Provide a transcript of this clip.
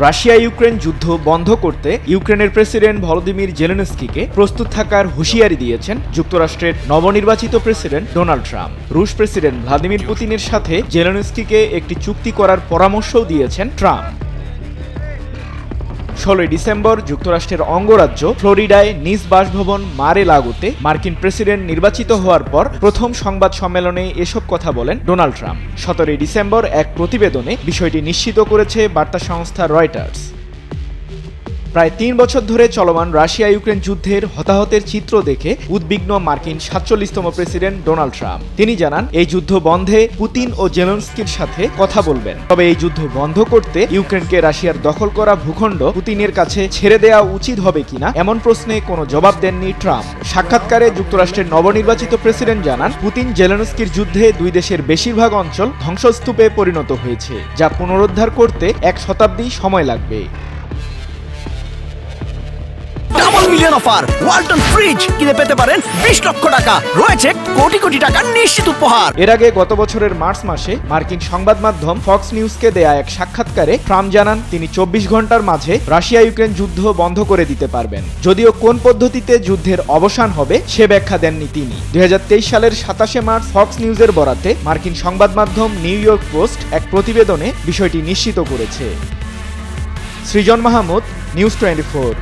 Russia Ukraine যুদ্ধ বন্ধ করতে ইউক্রেনের প্রেসিডেন্ট ভলোদিমির জেলেনস্কিকে প্রস্তুত থাকার হুঁশিয়ারি দিয়েছেন যুক্তরাষ্ট্রের নবনির্বাচিত প্রেসিডেন্ট ডোনাল্ড ট্রাম্প। রুশ প্রেসিডেন্ট ভ্লাদিমির পুতিনের সাথে জেলেনস্কিকে একটি চুক্তি করার পরামর্শও দিয়েছেন ট্রাম্প। 16 ডিসেম্বর যুক্তরাষ্ট্রের অঙ্গরাজ্য ফ্লোরিডায় নিজ বাসভবন মার-এ-লাগোতে মার্কিন প্রেসিডেন্ট নির্বাচিত হওয়ার পর প্রথম সংবাদ সম্মেলনে এসব কথা বলেন ডোনাল্ড ট্রাম্প। 17 ডিসেম্বর এক প্রতিবেদনে বিষয়টি নিশ্চিত করেছে বার্তা সংস্থা রয়টার্স। প্রায় 3 বছর ধরে চলমান রাশিয়া ইউক্রেন যুদ্ধের হতাহতের চিত্র দেখে উদ্বিগ্ন মার্কিন 47তম প্রেসিডেন্ট ডোনাল্ড ট্রাম্প। তিনি জানান, এই যুদ্ধ বন্ধে পুতিন ও জেলেনস্কির সাথে কথা বলবেন। তবে এই যুদ্ধ বন্ধ করতে ইউক্রেনকে রাশিয়ার দখল করা ভূখণ্ড পুতিনের কাছে ছেড়ে দেওয়া উচিত হবে কিনা এমন প্রশ্নে কোনো জবাব দেননি ট্রাম্প। সাক্ষাৎকারে যুক্তরাষ্ট্রের নবনির্বাচিত প্রেসিডেন্ট জানান, পুতিন জেলেনস্কির যুদ্ধে দুই দেশের বেশিরভাগ অঞ্চল ধ্বংসস্তূপে পরিণত হয়েছে, যা পুনরুদ্ধার করতে 1 শতাব্দী সময় লাগবে। Double million offer Walton fridge কিনে পেতে পারেন 20 লক্ষ টাকা, রয়েছে কোটি কোটি টাকার নিশ্চিত উপহার। এর আগে গত বছরের মার্চ মাসে মার্কিন সংবাদ মাধ্যম ফক্স নিউজকে দেয়া এক সাক্ষাৎকারে ট্রাম্প জানান, তিনি 24 ঘন্টার মাঝে রাশিয়া ইউক্রেন যুদ্ধ বন্ধ করে দিতে পারবেন। যদিও কোন পদ্ধতিতে যুদ্ধের অবসান হবে সে ব্যাখ্যা দেননি তিনি। 2023 সালের 27 মার্চ ফক্স নিউজের বরাতে মার্কিন সংবাদ মাধ্যম নিউ ইয়র্ক পোস্ট এক প্রতিবেদনে বিষয়টি নিশ্চিত করেছে। সৃজন মাহমুদ, নিউজ 24।